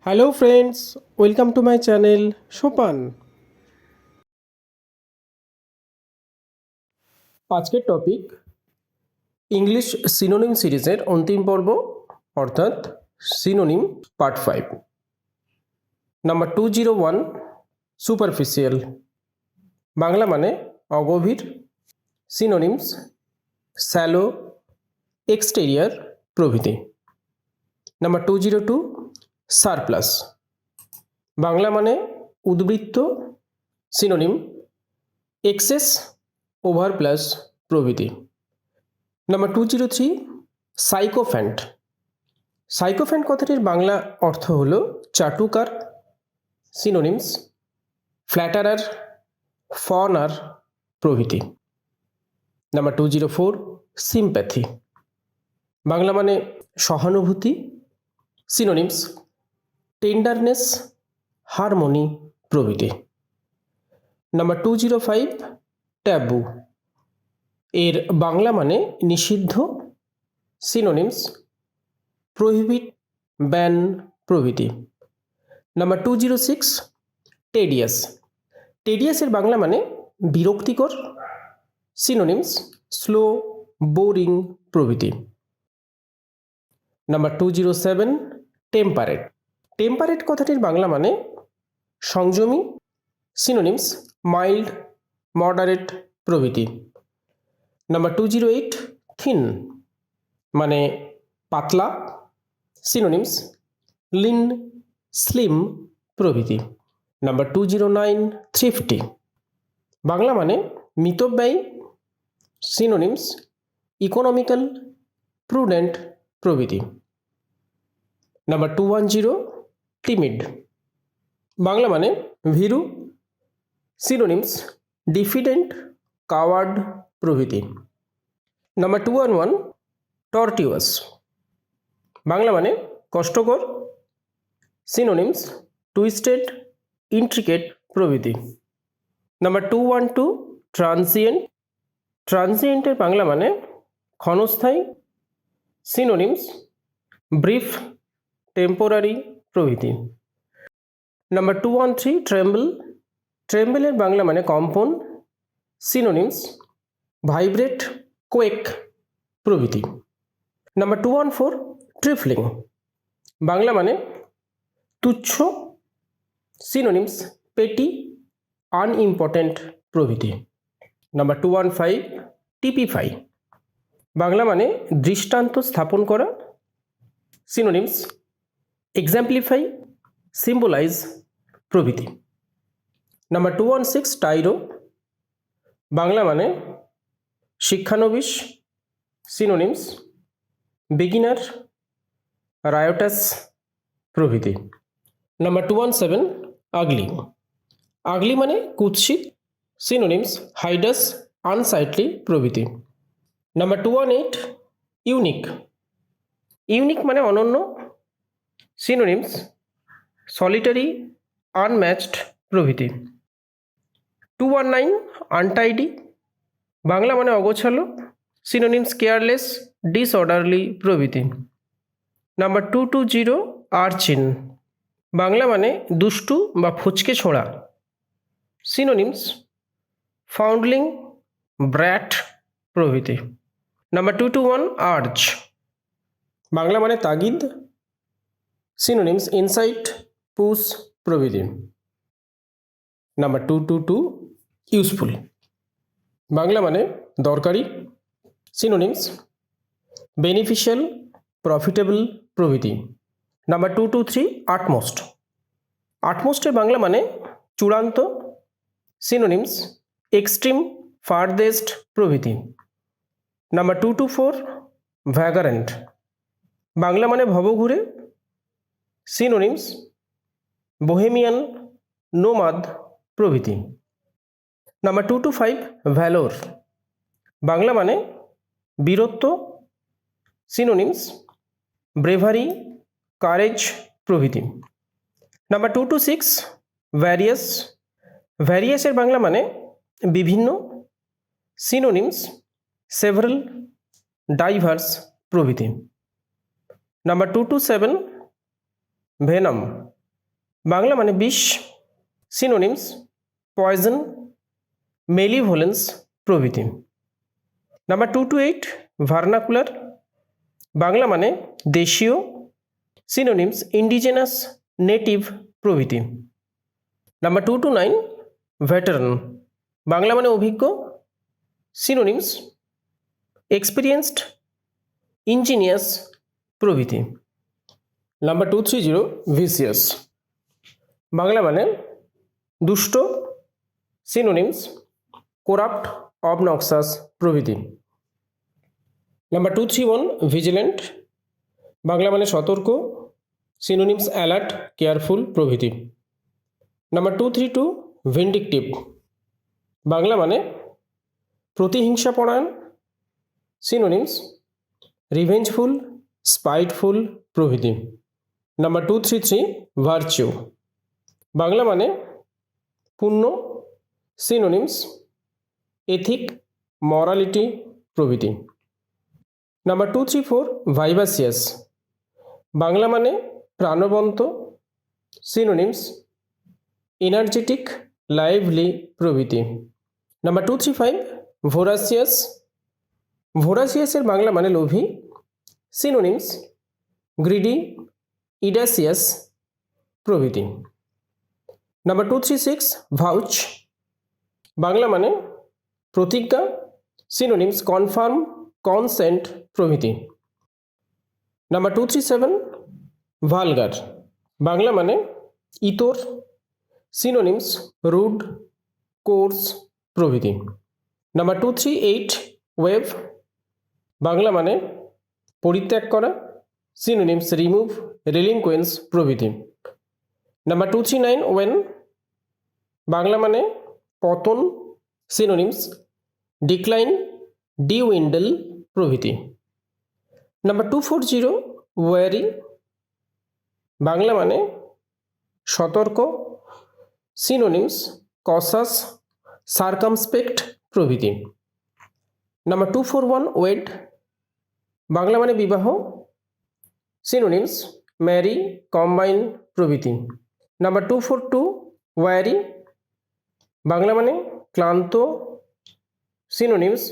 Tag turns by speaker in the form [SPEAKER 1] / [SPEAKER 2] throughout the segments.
[SPEAKER 1] Hello friends, welcome to my channel Sopan. আজকের topic English synonym সিরিজের অন্তিম পর্ব, অর্থাৎ synonym part 5। Number 201, superficial. Bangla মানে অগভীর। সিনোনিমস স্যালো, এক্সটেরিয়ার প্রভৃতি। Number 202, surplus. বাংলা মানে উদ্বৃত্ত। সিনোনিম এক্সেস, ওভারপ্লাস প্রভৃতি। Number 203, sycophant. সাইকোফ্যান্ট কথাটির বাংলা অর্থ হল চাটুকার। সিনোনিমস ফ্ল্যাটারার, ফনার প্রভৃতি। Number 204, sympathy. বাংলা মানে সহানুভূতি। সিনোনিমস টেন্ডারনেস, হারমোনি প্রভৃতি। Number 205, taboo. এর বাংলা মানে নিষিদ্ধ। সিনোনিমস প্রহিবিট, ব্যান প্রভৃতি। Number 206, tedious. টেডিয়াসের বাংলা মানে বিরক্তিকর। সিনোনিমস স্লো, বোরিং প্রভৃতি। Number 207, temperate. টেম্পারেট কথাটির বাংলা মানে সংযমী। সিনোনিমস মাইল্ড, মডারেট প্রভৃতি। নাম্বার 208, থিন মানে পাতলা। সিনোনিমস লিন, স্লিম প্রভৃতি। Number 209, thrifty. বাংলা মানে মিতব্যয়ী। সিনোনিমস ইকোনমিক্যাল, প্রুডেন্ট প্রভৃতি। Number 210, timid. বাংলা মানে ভীরু। সিনোনিমস ডিফিডেন্ট, কাওয়ার্ড প্রভৃতি। Number 211, tortuous. বাংলা মানে কষ্টকর। সিনোনিমস টুইস্টেড, ইন্ট্রিকেট প্রভৃতি। Number 212, transient. ট্রানজিয়েন্টের বাংলা মানে ক্ষণস্থায়ী। সিনোনিমস ব্রিফ, টেম্পোরারি প্রভৃতি। Number 213, tremble. ট্রেম্বলের বাংলা মানে কম্পন। সিনোনিমস ভাইব্রেট, কোয়েক প্রভৃতি। Number 214, trifling. বাংলা মানে তুচ্ছ। সিনোনিমস পেটি, আনইম্পর্ট্যান্ট প্রভৃতি। নাম্বার 215, টিপিফাই। বাংলা মানে দৃষ্টান্ত স্থাপন করা। সিনোনিমস এক্সাম্পলিফাই, সিম্বলাইজ প্রভৃতি। নাম্বার 216, টাইরো। বাংলা মানে শিক্ষানবিশ। সিনোনিমস বিগিনার, রায়োটাস প্রভৃতি। নাম্বার 217, আগলি। আগলি মানে কুৎসিত। সিনোনিমস হাইডাস, আনসাইটলি প্রভৃতি। Number 218, unique. ইউনিক মানে অনন্য। সিনোনিমস সলিটারি, আনম্যাচড প্রভৃতি। 219, আনটাইডি। বাংলা মানে অগোছালো। সিনোনিমস কেয়ারলেস, ডিসঅর্ডারলি প্রভৃতি। Number 220, urchin. বাংলা মানে দুষ্টু বা ফুচকে ছোঁড়া। সিনোনিমস ফাউন্ডলিং, ব্র্যাট প্রভৃতি। Number 221, urge. বাংলা মানে তাগিদ। সিনোনিমস ইনসাইট, পুশ প্রভৃতি। Number 222, useful. বাংলা মানে দরকারি। সিনোনিমস বেনিফিশিয়াল, প্রফিটেবল প্রভৃতি। Number 223, utmost. আটমোস্টের বাংলা মানে চূড়ান্ত। সিনোনিমস এক্সট্রিম, ফারদেস্ট প্রভৃতি। নাম্বার 224, ভ্যাগারেন্ট। বাংলা মানে ভবঘুরে। সিনোনিমস বোহেমিয়ান, নোমাদ প্রভৃতি। Number 225, valour. বাংলা মানে বীরত্ব। সিনোনিমস ব্রেভারি, কারেজ প্রভৃতি। Number 226, various. ভ্যারিয়াসের বাংলা মানে বিভিন্ন। সিনোনিমস সেভারাল, ডাইভার্স প্রভৃতি। Number 227, venom. বাংলা মানে বিষ। সিনোনিমস পয়জন, মেলিভোলেন্স প্রভৃতি। নাম্বার 2 to 8 ভার্নাকুলার, বাংলা মানে দেশীয়। সিনোনিমস ইন্ডিজেনাস, নেটিভ প্রভৃতি। নাম্বার 2 to 9 ভেটারান, বাংলা মানে অভিজ্ঞ। সিনোনিমস এক্সপিরিয়েন্সড, ইঞ্জিনিয়াস প্রভৃতি। নাম্বার 230 ভিসিয়াস, বাংলা মানে দুষ্ট। সিনোনিমস করাপ্ট, অবনক্সাস প্রভৃতি। নাম্বার 231 ভিজিল্যান্ট, বাংলা মানে সতর্ক। সিনোনিমস অ্যালার্ট, কেয়ারফুল প্রভৃতি। নাম্বার 232 ভিন্ডিকটিভ, বাংলা মানে প্রতিহিংসাপরায়ণ। সিনোনিমস রিভেঞ্জফুল, স্পাইটফুল প্রভৃতি। নাম্বার 233 ভার্চু, বাংলা মানে পুণ্য। সিনোনিমস এথিক, মরালিটি প্রভৃতি। নাম্বার 234 ভাইভাসিয়াস, বাংলা মানে প্রাণবন্ত। সিনোনিমস এনার্জেটিক, লাইভলি প্রভৃতি। নাম্বার 235 ভোরাসিয়াস, ভোরাসিয়াসের বাংলা মানে লোভী। সিনোনিমস গ্রিডি, ইডাসিয়াস প্রভৃতি। নাম্বার 236 ভাউচ, বাংলা মানে প্রতিজ্ঞা। সিনোনিমস কনফার্ম, কনসেন্ট প্রভৃতি। নাম্বার 237 ভালগার, বাংলা মানে ইতর। সিনোনিমস রুড, কোর্স প্রভৃতি। নাম্বার 238 ওয়েভ, বাংলা মানে পরিত্যাগ করা। সিনোনিমস রিমুভ, রিলিংকুয়েন্স প্রভৃতি। নাম্বার 239 ওয়েন, বাংলা মানে পতন। সিনোনিমস ডিক্লাইন, ডিউইন্ডল প্রভৃতি। নাম্বার 240 ওয়ারি, বাংলা মানে সতর্ক। সিনোনিমস কসাস, সার্কামস্পেক্ট প্রভৃতি। নাম্বার 241 ওয়েড, বাংলা মানে বিবাহ। সিনোনিমস ম্যারি, কম্বাইন প্রভৃতি। নাম্বার 242 ওয়ারি, বাংলা মানে ক্লান্ত। সিনোনিমস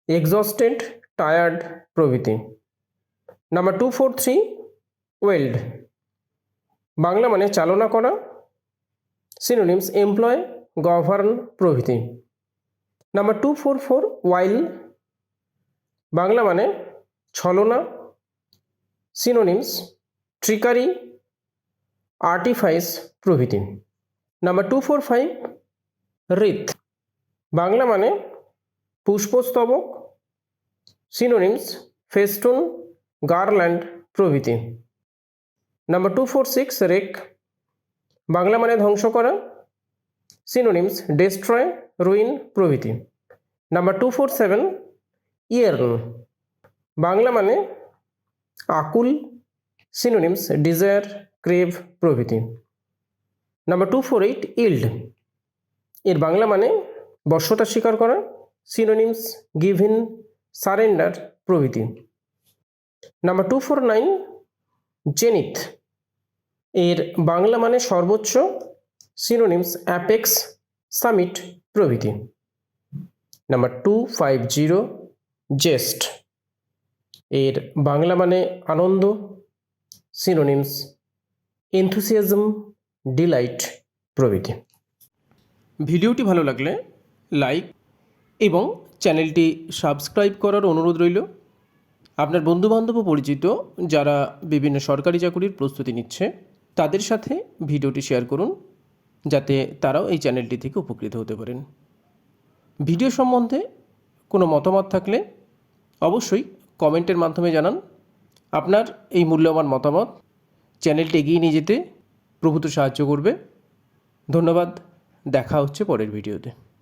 [SPEAKER 1] এক্সস্টেড, টায়ার্ড প্রভৃতি। নাম্বার 243 ওয়েল্ড, বাংলা মানে চালনা করা। সিনোনিমস এমপ্লয়, গভর্ন প্রভৃতি। নাম্বার 244 ওয়াইল, বাংলা মানে ছলনা। সিনোনিমস ট্রিকারি, আর্টিফাইস প্রভৃতি। নাম্বার 245 রিথ, বাংলা মানে পুষ্পস্তবক। সিনোনিমস ফেস্টুন, গার্ল্যান্ড প্রভৃতি। নাম্বার 246 রেক, বাংলা মানে ধ্বংস করা। সিনোনিমস ডেস্ট্রয়, রুইন প্রভৃতি। নাম্বার 247 ইয়ের্ন, বাংলা মানে আকুল। সিনোনিমস ডিজায়ার, ক্রেভ প্রভৃতি। নাম্বার 248 ইল্ড, এর বাংলা মানে বশ্যতা স্বীকার করা। সিনোনিমস গিভ ইন, সারেন্ডার প্রভৃতি। নাম্বার 249 জেনিথ, এর বাংলা মানে সর্বোচ্চ। সিনোনিমস অ্যাপেক্স, সামিট প্রভৃতি। নাম্বার 250 জেস্ট, এর বাংলা মানে আনন্দ। সিনোনিমস এনথুসিয়াজম, ডিলাইট প্রভৃতি। ভিডিওটি ভালো লাগলে লাইক এবং চ্যানেলটি সাবস্ক্রাইব করার অনুরোধ রইল। আপনার বন্ধুবান্ধব ও পরিচিত যারা বিভিন্ন সরকারি চাকুরির প্রস্তুতি নিচ্ছে তাদের সাথে ভিডিওটি শেয়ার করুন, যাতে তারাও এই চ্যানেলটি থেকে উপকৃত হতে পারেন। ভিডিও সম্বন্ধে কোনো মতামত থাকলে অবশ্যই কমেন্টের মাধ্যমে জানান। আপনার এই মূল্যবান মতামত চ্যানেলটি এগিয়ে নিয়ে যেতে প্রভূত সাহায্য করবে। ধন্যবাদ। দেখা হচ্ছে পরের ভিডিওতে।